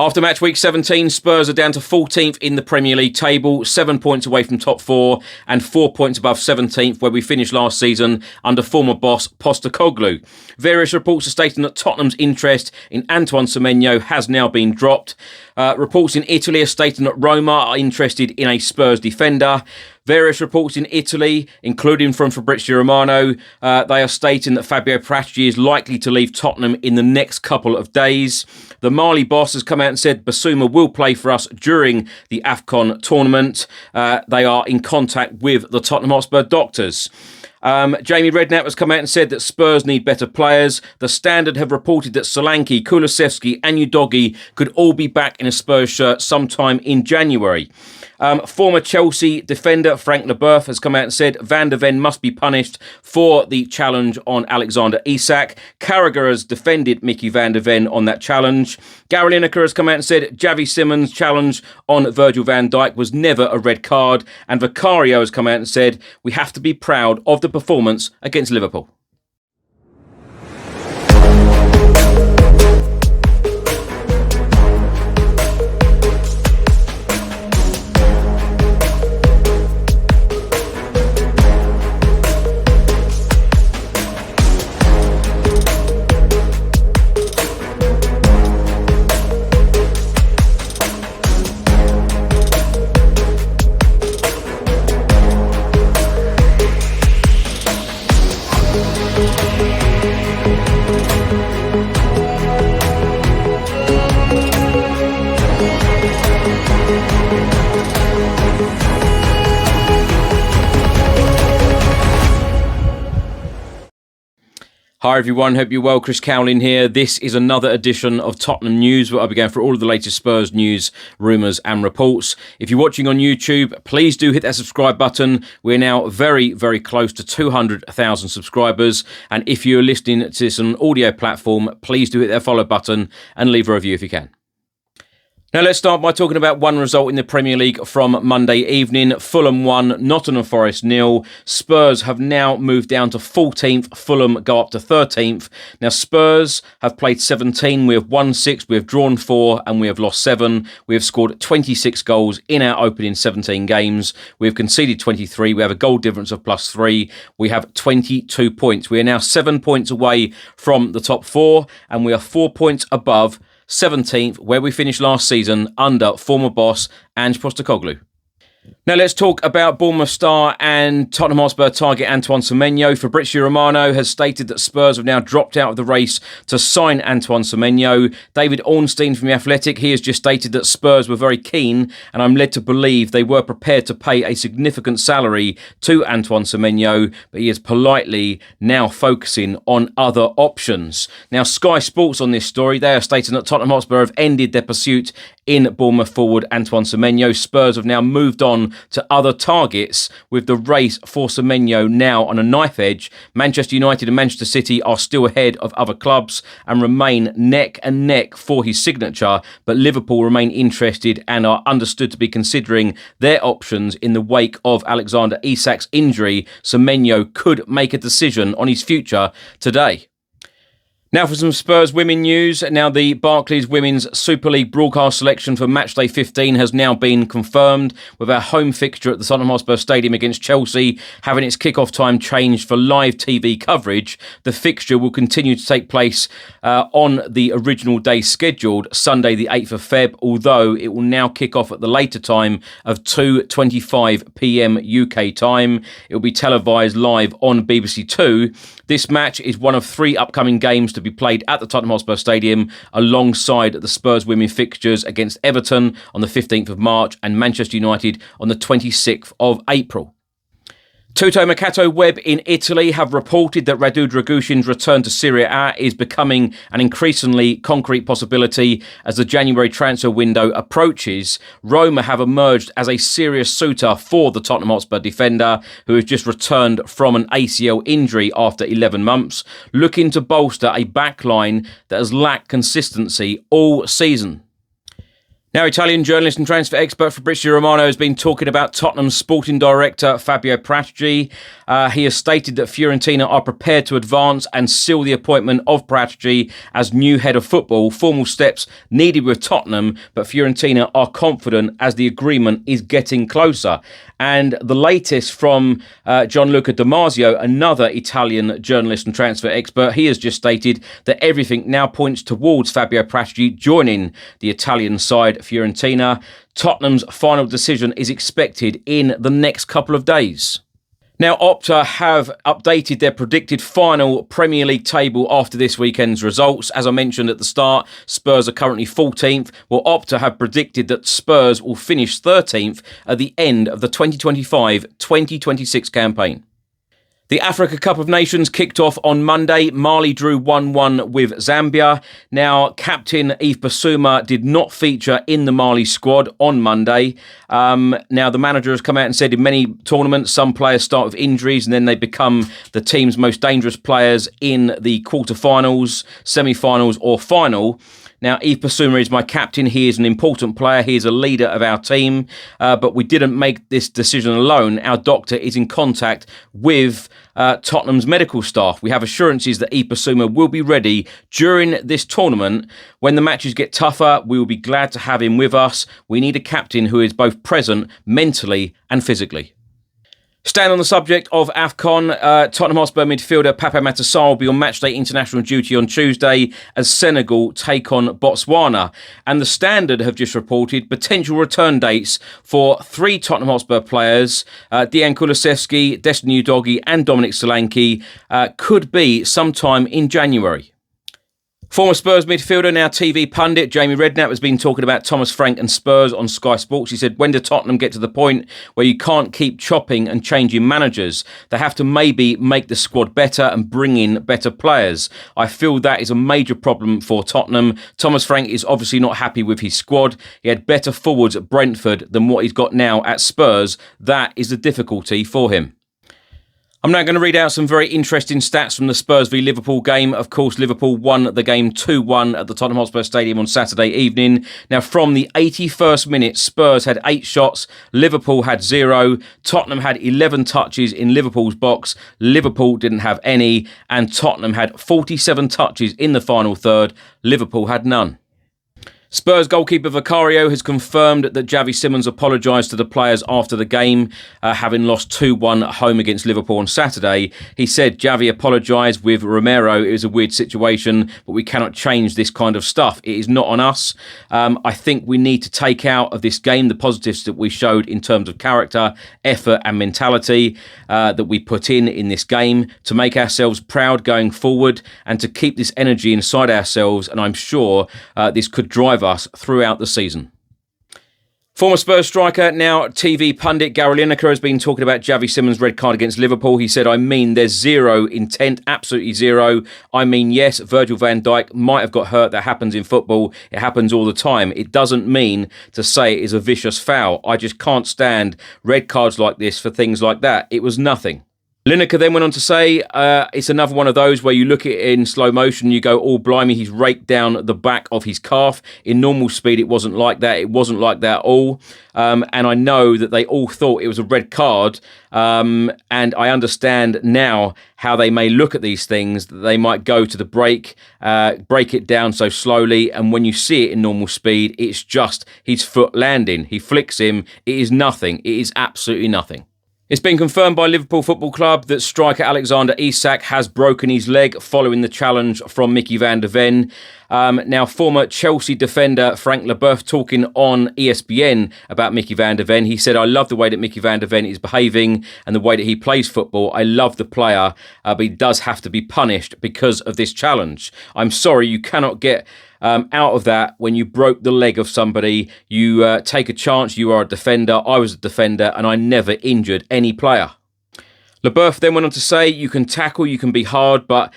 After match week 17, Spurs are down to 14th in the Premier League table, 7 points away from top 4 and 4 points above 17th, where we finished last season under former boss Postecoglou. Various reports are stating that Tottenham's interest in Antoine Semenyo has now been dropped. Reports in Italy are stating that Roma are interested in a Spurs defender. Various reports in Italy, including from Fabrizio Romero, they are stating that Fabio Paratici is likely to leave Tottenham in the next couple of days. The Mali boss has come out and said Bissouma will play for us during the AFCON tournament. They are in contact with the Tottenham Hotspur doctors. Jamie Redknapp has come out and said that Spurs need better players. The Standard have reported that Solanke, Kulusevski and Udogie could all be back in a Spurs shirt sometime in January. Former Chelsea defender Frank Leboeuf has come out and said Van der Ven must be punished for the challenge on Alexander Isak. Carragher has defended Mickey Van der Ven on that challenge. Gary Lineker has come out and said Javi Simons' challenge on Virgil van Dijk was never a red card. And Vicario has come out and said we have to be proud of the performance against Liverpool. Hi everyone, hope you're well. Chris Cowlin here. This is another edition of Tottenham News, where I'll be going through all of the latest Spurs news, rumours and reports. If you're watching on YouTube, please do hit that subscribe button. We're now very, very close to 200,000 subscribers. And if you're listening to this on an audio platform, please do hit that follow button and leave a review if you can. Now let's start by talking about one result in the Premier League from Monday evening. Fulham 1, Nottingham Forest 0. Spurs have now moved down to 14th. Fulham go up to 13th. Now Spurs have played 17. We have won 6, we have drawn 4 and we have lost 7. We have scored 26 goals in our opening 17 games. We have conceded 23. We have a goal difference of +3. We have 22 points. We are now 7 points away from the top 4 and we are 4 points above 17th, where we finished last season under former boss Ange Postecoglou. Now let's talk about Bournemouth star and Tottenham Hotspur target Antoine Semenyo. Fabrizio Romero has stated that Spurs have now dropped out of the race to sign Antoine Semenyo. David Ornstein from The Athletic, he has just stated that Spurs were very keen, and I'm led to believe they were prepared to pay a significant salary to Antoine Semenyo, but he is politely now focusing on other options. Now Sky Sports on this story, they are stating that Tottenham Hotspur have ended their pursuit in Bournemouth forward Antoine Semenyo. Spurs have now moved on to other targets, with the race for Semenyo now on a knife edge. Manchester United and Manchester City are still ahead of other clubs and remain neck and neck for his signature, but Liverpool remain interested and are understood to be considering their options in the wake of Alexander Isak's injury. Semenyo could make a decision on his future today. Now for some Spurs Women news. Now the Barclays Women's Super League broadcast selection for matchday 15 has now been confirmed, with our home fixture at the Tottenham Hotspur Stadium against Chelsea having its kick-off time changed for live TV coverage. The fixture will continue to take place on the original day scheduled, Sunday the 8th of Feb, although it will now kick off at the later time of 2:25 p.m. UK time. It will be televised live on BBC Two. This match is one of 3 upcoming games to be played at the Tottenham Hotspur Stadium alongside the Spurs Women fixtures against Everton on the 15th of March and Manchester United on the 26th of April. Tutto Mercato Web in Italy have reported that Radu Drăgușin's return to Serie A is becoming an increasingly concrete possibility as the January transfer window approaches. Roma have emerged as a serious suitor for the Tottenham Hotspur defender, who has just returned from an ACL injury after 11 months, looking to bolster a backline that has lacked consistency all season. Now, Italian journalist and transfer expert Fabrizio Romano has been talking about Tottenham's sporting director, Fabio Paratici. He has stated that Fiorentina are prepared to advance and seal the appointment of Paratici as new head of football. Formal steps needed with Tottenham, but Fiorentina are confident as the agreement is getting closer. And the latest from Gianluca Damasio, another Italian journalist and transfer expert, he has just stated that everything now points towards Fabio Paratici joining the Italian side, Fiorentina. Tottenham's final decision is expected in the next couple of days. Now, Opta have updated their predicted final Premier League table after this weekend's results. As I mentioned at the start, Spurs are currently 14th. Well, Opta have predicted that Spurs will finish 13th at the end of the 2025-2026 campaign. The Africa Cup of Nations kicked off on Monday. Mali drew 1-1 with Zambia. Now, captain Yves Bissouma did not feature in the Mali squad on Monday. Now, the manager has come out and said in many tournaments, some players start with injuries and then they become the team's most dangerous players in the quarterfinals, semi-finals or final. Now, Yves Bissouma is my captain. He is an important player. He is a leader of our team. But we didn't make this decision alone. Our doctor is in contact with Tottenham's medical staff. We have assurances that Yves Bissouma will be ready during this tournament. When the matches get tougher, we will be glad to have him with us. We need a captain who is both present mentally and physically. Staying on the subject of AFCON, Tottenham Hotspur midfielder Pape Matar will be on matchday international duty on Tuesday as Senegal take on Botswana. And the Standard have just reported potential return dates for 3 Tottenham Hotspur players, Dejan Kulusevski, Destiny Udogie and Dominic Solanke, could be sometime in January. Former Spurs midfielder, now TV pundit, Jamie Redknapp has been talking about Thomas Frank and Spurs on Sky Sports. He said, when do Tottenham get to the point where you can't keep chopping and changing managers? They have to maybe make the squad better and bring in better players. I feel that is a major problem for Tottenham. Thomas Frank is obviously not happy with his squad. He had better forwards at Brentford than what he's got now at Spurs. That is the difficulty for him. I'm now going to read out some very interesting stats from the Spurs v Liverpool game. Of course, Liverpool won the game 2-1 at the Tottenham Hotspur Stadium on Saturday evening. Now, from the 81st minute, Spurs had 8 shots, Liverpool had 0. Tottenham had 11 touches in Liverpool's box, Liverpool didn't have any, and Tottenham had 47 touches in the final third, Liverpool had none. Spurs goalkeeper Vicario has confirmed that Xavi Simons apologised to the players after the game, having lost 2-1 at home against Liverpool on Saturday. He said Xavi apologised with Romero. It was a weird situation, but we cannot change this kind of stuff. It is not on us. I think we need to take out of this game the positives that we showed in terms of character, effort and mentality that we put in this game to make ourselves proud going forward and to keep this energy inside ourselves. And I'm sure this could drive us throughout the season. Former Spurs striker, now TV pundit Gary Lineker has been talking about Xavi Simons' red card against Liverpool. He said, I mean, there's zero intent, absolutely zero. I mean, yes, Virgil van Dijk might have got hurt. That happens in football. It happens all the time. It doesn't mean to say it is a vicious foul. I just can't stand red cards like this for things like that. It was nothing. Lineker then went on to say, it's another one of those where you look at it in slow motion, you go, oh, blimey, he's raked down the back of his calf. In normal speed, it wasn't like that. It wasn't like that at all. And I know that they all thought it was a red card. And I understand now how they may look at these things, that they might go to the break it down so slowly. And when you see it in normal speed, it's just his foot landing. He flicks him. It is nothing. It is absolutely nothing. It's been confirmed by Liverpool Football Club that striker Alexander Isak has broken his leg following the challenge from Mickey van der Ven. Now, former Chelsea defender Frank Leboeuf talking on ESPN about Mickey van der Ven. He said, I love the way that Mickey van der Ven is behaving and the way that he plays football. I love the player, but he does have to be punished because of this challenge. I'm sorry, you cannot get out of that when you broke the leg of somebody. You take a chance. You are a defender. I was a defender and I never injured any player. Leboeuf then went on to say, you can tackle, you can be hard, but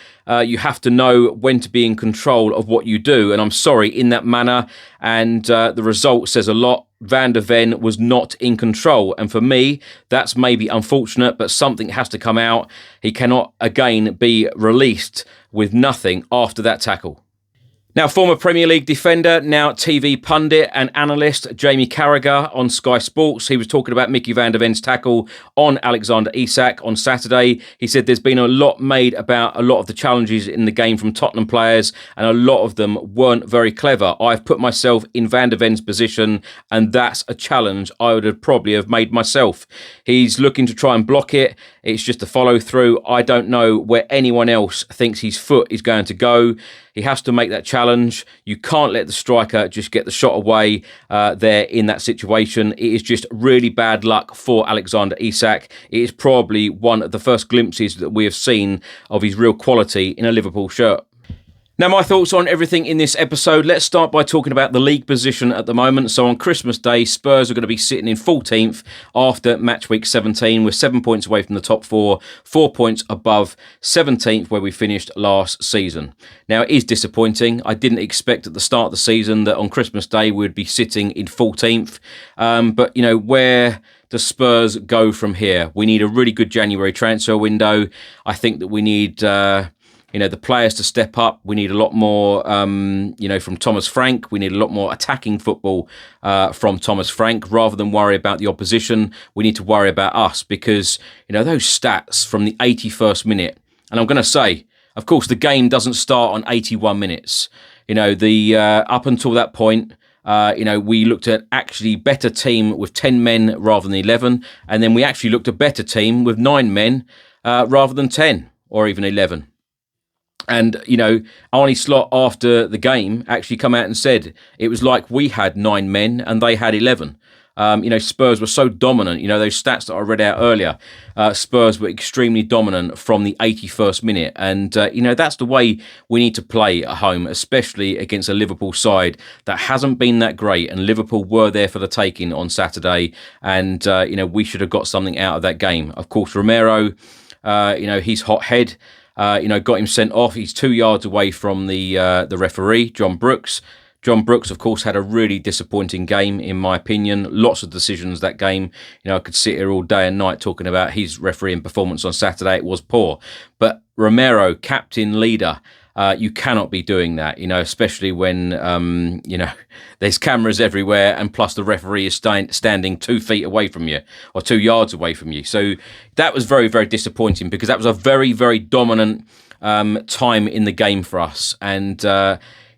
you have to know when to be in control of what you do. And I'm sorry, in that manner, and the result says a lot. Van der Ven was not in control. And for me, that's maybe unfortunate, but something has to come out. He cannot again be released with nothing after that tackle. Now, former Premier League defender, now TV pundit and analyst Jamie Carragher on Sky Sports. He was talking about Mickey van der Ven's tackle on Alexander Isak on Saturday. He said there's been a lot made about a lot of the challenges in the game from Tottenham players, and a lot of them weren't very clever. I've put myself in van der Ven's position, and that's a challenge I would have probably have made myself. He's looking to try and block it. It's just a follow through. I don't know where anyone else thinks his foot is going to go. He has to make that challenge. You can't let the striker just get the shot away there in that situation. It is just really bad luck for Alexander Isak. It is probably one of the first glimpses that we have seen of his real quality in a Liverpool shirt. Now, my thoughts on everything in this episode. Let's start by talking about the league position at the moment. So on Christmas Day, Spurs are going to be sitting in 14th after match week 17. We're 7 points away from the top four, 4 points above 17th where we finished last season. Now, it is disappointing. I didn't expect at the start of the season that on Christmas Day we'd be sitting in 14th. But, where does Spurs go from here? We need a really good January transfer window. I think that we need the players to step up. We need a lot more, from Thomas Frank. We need a lot more attacking football from Thomas Frank. Rather than worry about the opposition, we need to worry about us because, those stats from the 81st minute, and I'm going to say, of course, the game doesn't start on 81 minutes. Up until that point, we looked at actually better team with 10 men rather than 11. And then we actually looked at better team with 9 men rather than 10 or even 11. And, Arnie Slot after the game actually come out and said it was like we had 9 men and they had 11. Spurs were so dominant. Those stats that I read out earlier, Spurs were extremely dominant from the 81st minute. And, that's the way we need to play at home, especially against a Liverpool side that hasn't been that great. And Liverpool were there for the taking on Saturday. And, we should have got something out of that game. Of course, Romero, he's hot head. Got him sent off. He's 2 yards away from the referee, John Brooks. John Brooks, of course, had a really disappointing game, in my opinion. Lots of decisions that game. I could sit here all day and night talking about his refereeing performance on Saturday. It was poor. But Romero, captain, leader, you cannot be doing that, especially when, there's cameras everywhere and plus the referee is standing 2 feet away from you or 2 yards away from you. So that was very, very disappointing because that was a very, very dominant time in the game for us. And,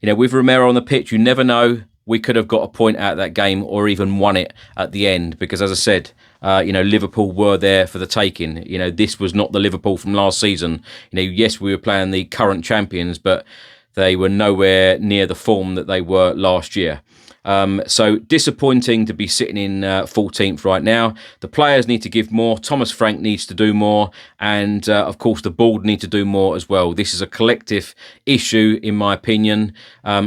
with Romero on the pitch, you never know. We could have got a point out of that game or even won it at the end because, as I said, Liverpool were there for the taking. This was not the Liverpool from last season. Yes, we were playing the current champions, but they were nowhere near the form that they were last year. So disappointing to be sitting in 14th right now. The players need to give more. Thomas Frank needs to do more. And, of course, the board need to do more as well. This is a collective issue, in my opinion.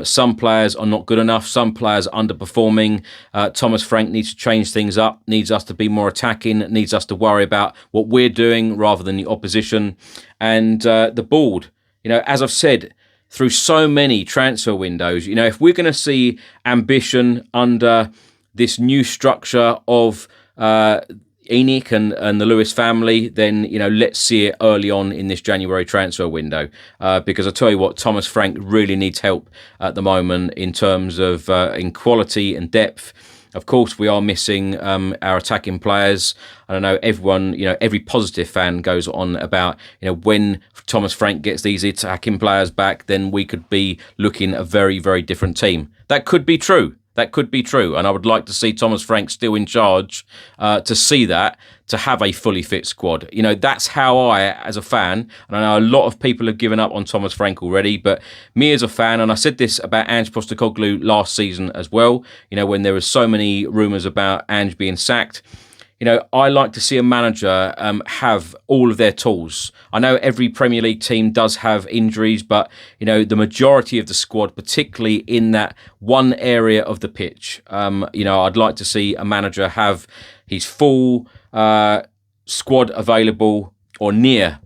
Some players are not good enough. Some players are underperforming. Thomas Frank needs to change things up, needs us to be more attacking, needs us to worry about what we're doing rather than the opposition. And the board, as I've said, through so many transfer windows, if we're going to see ambition under this new structure of Enoch and the Lewis family, then, let's see it early on in this January transfer window. Because I tell you what, Thomas Frank really needs help at the moment in terms of in quality and depth. Of course, we are missing our attacking players. I don't know, everyone, every positive fan goes on about, when Thomas Frank gets these attacking players back, then we could be looking at a very, very different team. That could be true. That could be true. And I would like to see Thomas Frank still in charge to see that, to have a fully fit squad. That's how I, as a fan, and I know a lot of people have given up on Thomas Frank already, but me as a fan, and I said this about Ange Postecoglou last season as well, when there were so many rumours about Ange being sacked, I like to see a manager have all of their tools. I know every Premier League team does have injuries, but, the majority of the squad, particularly in that one area of the pitch, I'd like to see a manager have his full squad available or near,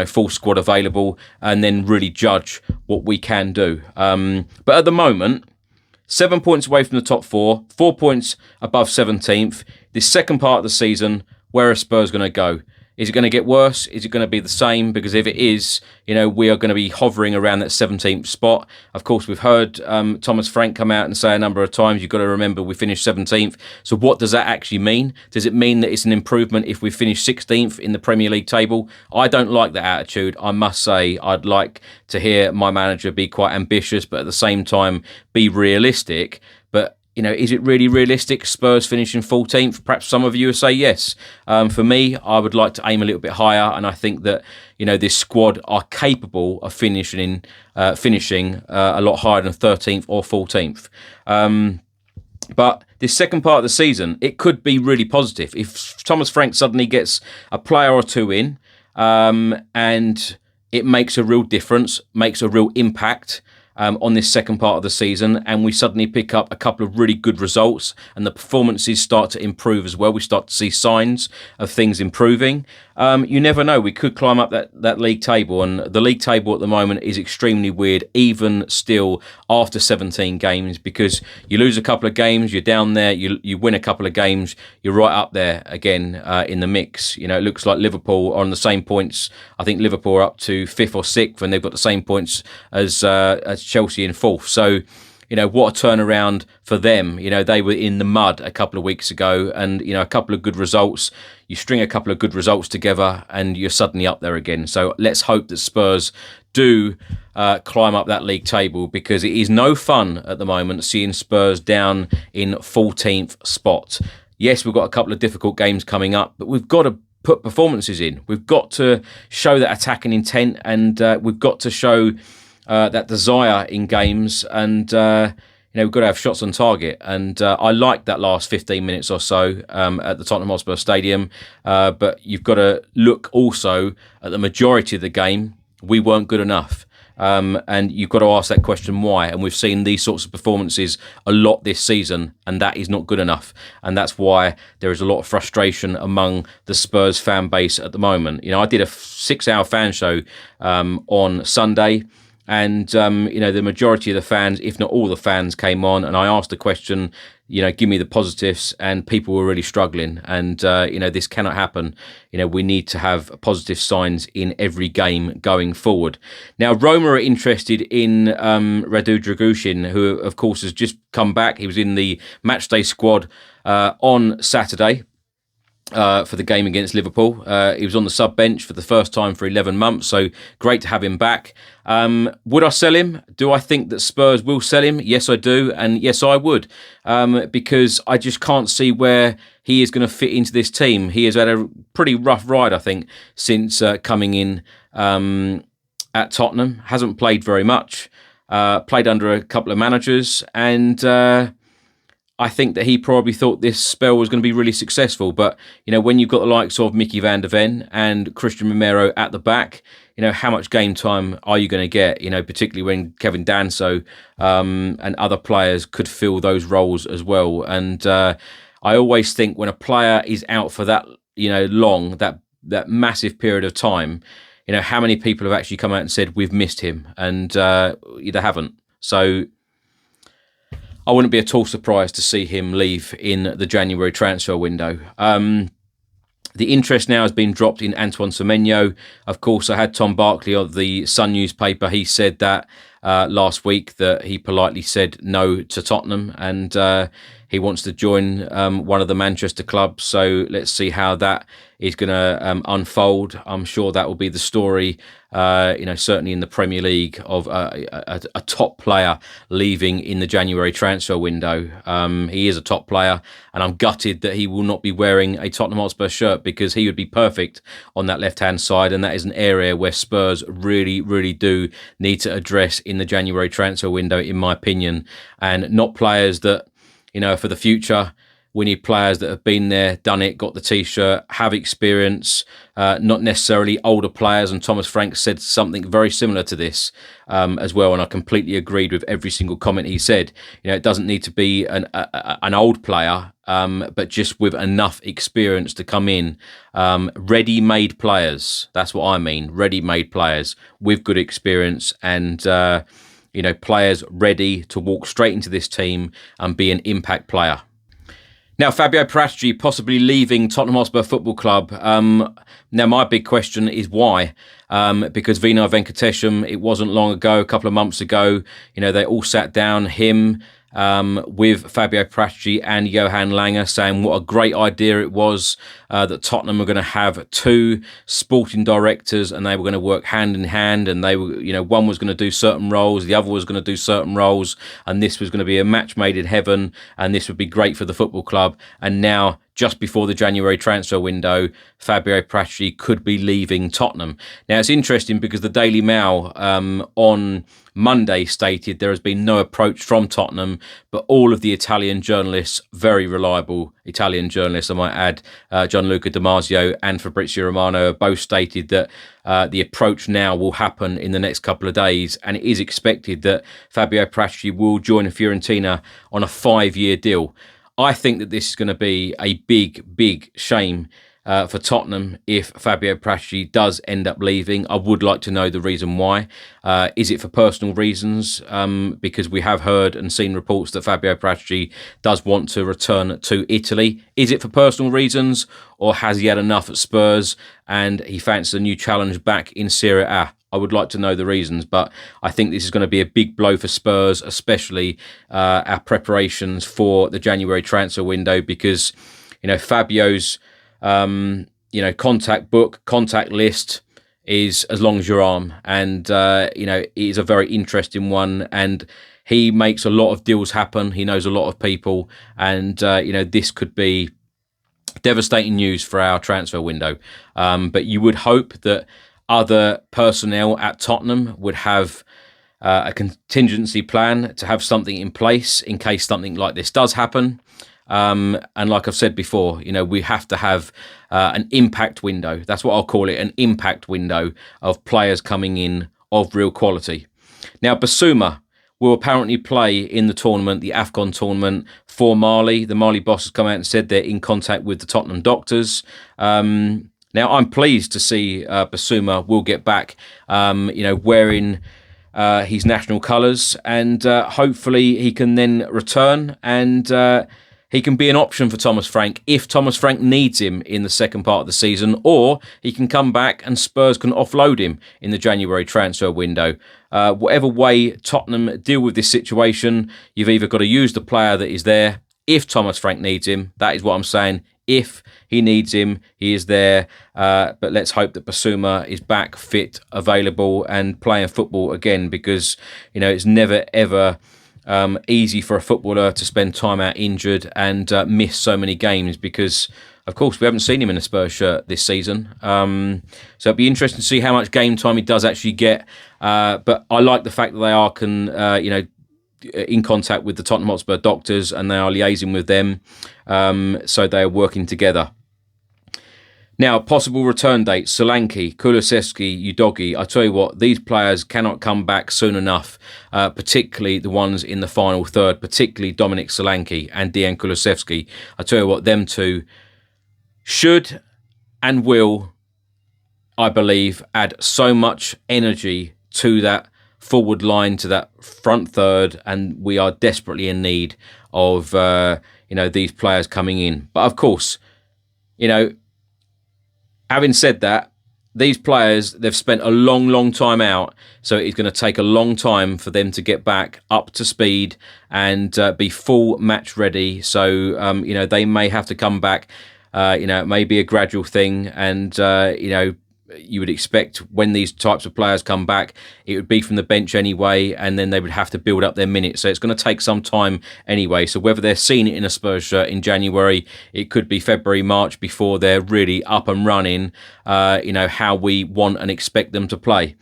full squad available and then really judge what we can do. But at the moment, 7 points away from the top four, 4 points above 17th. This second part of the season, where are Spurs going to go? Is it going to get worse? Is it going to be the same? Because if it is, we are going to be hovering around that 17th spot. Of course, we've heard Thomas Frank come out and say a number of times, you've got to remember we finished 17th. So what does that actually mean? Does it mean that it's an improvement if we finish 16th in the Premier League table? I don't like that attitude. I must say I'd like to hear my manager be quite ambitious, but at the same time be realistic. But is it really realistic, Spurs finishing 14th? Perhaps some of you will say yes. For me, I would like to aim a little bit higher, and I think that this squad are capable of finishing a lot higher than 13th or 14th. But this second part of the season, it could be really positive. If Thomas Frank suddenly gets a player or two in, and it makes a real difference, makes a real impact on this second part of the season, and we suddenly pick up a couple of really good results and the performances start to improve as well. We start to see signs of things improving. You never know. We could climb up that league table, and the league table at the moment is extremely weird, even still after 17 games, because you lose a couple of games, you're down there, you win a couple of games, you're right up there again in the mix. It looks like Liverpool are on the same points. I think Liverpool are up to 5th or 6th, and they've got the same points as Chelsea in 4th. So, what a turnaround for them. They were in the mud a couple of weeks ago, and, a couple of good results. You string a couple of good results together and you're suddenly up there again. So let's hope that Spurs do climb up that league table, because it is no fun at the moment seeing Spurs down in 14th spot. Yes, we've got a couple of difficult games coming up, but we've got to put performances in. We've got to show that attacking intent, and we've got to show that desire in games, and we've got to have shots on target. And I like that last 15 minutes or so at the Tottenham Hotspur Stadium, but you've got to look also at the majority of the game. We weren't good enough, and you've got to ask that question why. And we've seen these sorts of performances a lot this season, and that is not good enough. And that's why there is a lot of frustration among the Spurs fan base at the moment. I did a 6-hour fan show on Sunday. And, the majority of the fans, if not all the fans, came on, and I asked the question, give me the positives, and people were really struggling. And, this cannot happen. We need to have positive signs in every game going forward. Now, Roma are interested in Drăgușin, who, of course, has just come back. He was in the matchday squad on Saturday. For the game against Liverpool. He was on the sub bench for the first time for 11 months, so great to have him back. Would I sell him? Do I think that Spurs will sell him? Yes, I do, and yes, I would, because I just can't see where he is going to fit into this team. He has had a pretty rough ride, I think, since coming in at Tottenham. Hasn't played very much, played under a couple of managers, and I think that he probably thought this spell was going to be really successful. But, when you've got the likes of Mickey van der Ven and Christian Romero at the back, how much game time are you going to get? Particularly when Kevin Danso and other players could fill those roles as well. And I always think when a player is out for that, long, that massive period of time, how many people have actually come out and said, we've missed him? And they haven't. So I wouldn't be at all surprised to see him leave in the January transfer window. The interest now has been dropped in Antoine Semenyo. Of course, I had Tom Barkley of the Sun newspaper. He said that last week that he politely said no to Tottenham, and he wants to join one of the Manchester clubs. So let's see how that is going to unfold. I'm sure that will be the story, certainly in the Premier League, of a top player leaving in the January transfer window. He is a top player, and I'm gutted that he will not be wearing a Tottenham Hotspur shirt, because he would be perfect on that left-hand side, and that is an area where Spurs really, really do need to address in the January transfer window, in my opinion, and not players that, for the future. We need players that have been there, done it, got the T-shirt, have experience, not necessarily older players. And Thomas Frank said something very similar to this as well, and I completely agreed with every single comment he said. It doesn't need to be an old player, but just with enough experience to come in. Ready-made players, that's what I mean. Ready-made players with good experience and players ready to walk straight into this team and be an impact player. Now, Fabio Paratici possibly leaving Tottenham Hotspur Football Club. Now, my big question is why? Because Vinod Venkatesham, it wasn't long ago, a couple of months ago, they all sat down, him with Fabio Paratici and Johan Lange, saying what a great idea it was that Tottenham were going to have two sporting directors and they were going to work hand in hand, and they were, one was going to do certain roles, the other was going to do certain roles, and this was going to be a match made in heaven, and this would be great for the football club. And now, just before the January transfer window, Fabio Paratici could be leaving Tottenham. Now, it's interesting because the Daily Mail on Monday stated there has been no approach from Tottenham, but all of the Italian journalists, very reliable Italian journalists, I might add, Gianluca Damasio and Fabrizio Romano, both stated that the approach now will happen in the next couple of days, and it is expected that Fabio Paratici will join Fiorentina on a 5-year deal. I think that this is going to be a big, big shame for Tottenham if Fabio Paratici does end up leaving. I would like to know the reason why. Is it for personal reasons? Because we have heard and seen reports that Fabio Paratici does want to return to Italy. Is it for personal reasons, or has he had enough at Spurs and he fancies a new challenge back in Serie A? I would like to know the reasons, but I think this is going to be a big blow for Spurs, especially our preparations for the January transfer window, because Fabio's contact list is as long as your arm, and it is a very interesting one, and he makes a lot of deals happen. He knows a lot of people, and this could be devastating news for our transfer window. But you would hope that other personnel at Tottenham would have a contingency plan to have something in place in case something like this does happen. And like I've said before, we have to have an impact window. That's what I'll call it, an impact window of players coming in of real quality. Now, Bissouma will apparently play in the tournament, the AFCON tournament for Mali. The Mali boss has come out and said they're in contact with the Tottenham doctors. Now, I'm pleased to see Bissouma will get back, wearing his national colours, and hopefully he can then return and he can be an option for Thomas Frank if Thomas Frank needs him in the second part of the season, or he can come back and Spurs can offload him in the January transfer window. Whatever way Tottenham deal with this situation, you've either got to use the player that is there if Thomas Frank needs him. That is what I'm saying. If he needs him, he is there. But let's hope that Bissouma is back, fit, available, and playing football again, because it's never ever easy for a footballer to spend time out injured and miss so many games, because of course we haven't seen him in a Spurs shirt this season. So it'll be interesting to see how much game time he does actually get. But I like the fact that they are in contact with the Tottenham Hotspur doctors and they are liaising with them, so they are working together. Now, possible return dates: Solanke, Kulusevski, Udogie. I tell you what, these players cannot come back soon enough, particularly the ones in the final third, particularly Dominic Solanke and Dejan Kulusevski. I tell you what, them two should and will, I believe, add so much energy to that forward line, to that front third, and we are desperately in need of these players coming in. But of course, having said that, these players, they've spent a long time out, so it's going to take a long time for them to get back up to speed and be full match ready. So they may have to come back. It may be a gradual thing, and you would expect when these types of players come back, it would be from the bench anyway, and then they would have to build up their minutes. So it's going to take some time anyway. So whether they're seen in a Spurs shirt in January, it could be February, March before they're really up and running, how we want and expect them to play.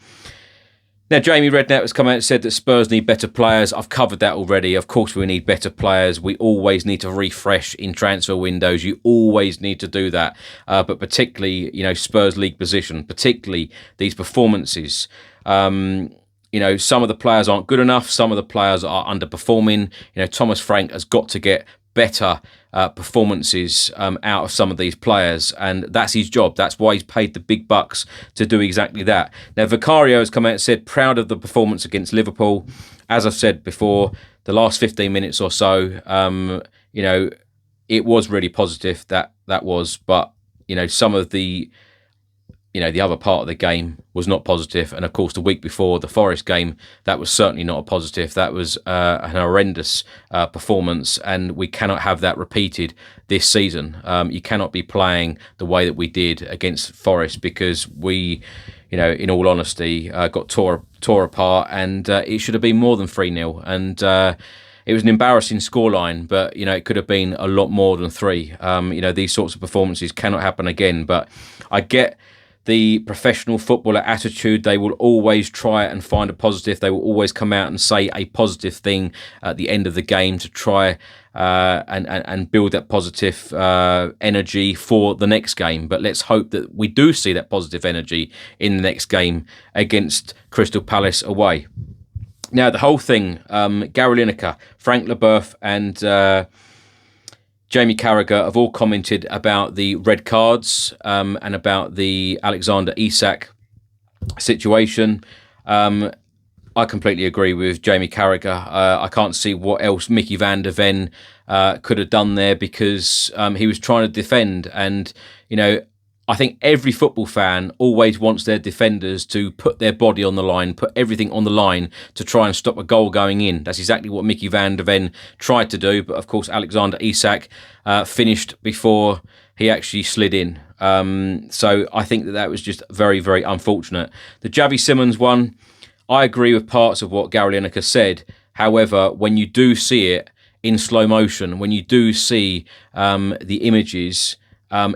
Now, Jamie Redknapp has come out and said that Spurs need better players. I've covered that already. Of course, we need better players. We always need to refresh in transfer windows. You always need to do that. But particularly, Spurs league position, particularly these performances. Some of the players aren't good enough. Some of the players are underperforming. Thomas Frank has got to get better performances out of some of these players, and that's his job. That's why he's paid the big bucks to do exactly that. Now, Vicario has come out and said proud of the performance against Liverpool. As I've said before, the last 15 minutes or so, it was really positive that was, but some of the the other part of the game was not positive. And of course, the week before the Forest game, that was certainly not a positive. That was an horrendous performance, and we cannot have that repeated this season. You cannot be playing the way that we did against Forest, because we, in all honesty, got tore apart, and it should have been more than 3-0. And it was an embarrassing scoreline, but it could have been a lot more than 3. These sorts of performances cannot happen again. But I get the professional footballer attitude. They will always try and find a positive. They will always come out and say a positive thing at the end of the game to try and build that positive energy for the next game. But let's hope that we do see that positive energy in the next game against Crystal Palace away. Now, the whole thing, Gary Lineker, Frank Leboeuf and Jamie Carragher have all commented about the red cards and about the Alexander Isak situation. I completely agree with Jamie Carragher. I can't see what else Mickey van der Ven could have done there, because he was trying to defend. And, I think every football fan always wants their defenders to put their body on the line, put everything on the line to try and stop a goal going in. That's exactly what Mickey van der Ven tried to do. But of course, Alexander Isak finished before he actually slid in. So I think that was just very, very unfortunate. The Xavi Simons one, I agree with parts of what Gary Lineker said. However, when you do see it in slow motion, when you do see the images,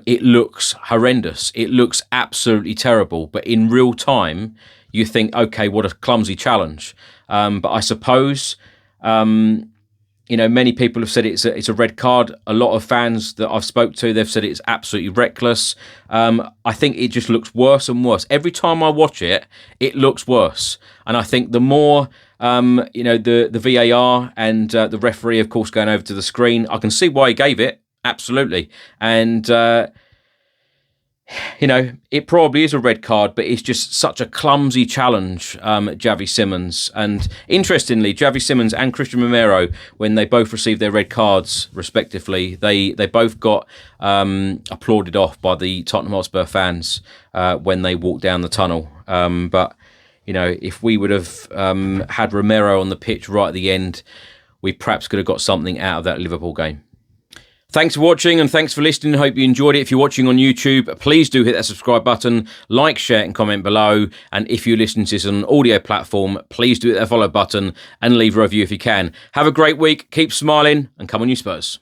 it looks horrendous. It looks absolutely terrible. But in real time, you think, okay, what a clumsy challenge. But I suppose, many people have said it's a red card. A lot of fans that I've spoke to, they've said it's absolutely reckless. I think it just looks worse and worse. Every time I watch it, it looks worse. And I think the more, the VAR and the referee, of course, going over to the screen, I can see why he gave it. Absolutely. And, it probably is a red card, but it's just such a clumsy challenge, Xavi Simons. And interestingly, Xavi Simons and Christian Romero, when they both received their red cards, respectively, they both got applauded off by the Tottenham Hotspur fans when they walked down the tunnel. But, if we would have had Romero on the pitch right at the end, we perhaps could have got something out of that Liverpool game. Thanks for watching and thanks for listening. I hope you enjoyed it. If you're watching on YouTube, please do hit that subscribe button, like, share and comment below. And if you're listening to this on an audio platform, please do hit that follow button and leave a review if you can. Have a great week, keep smiling and come on you Spurs.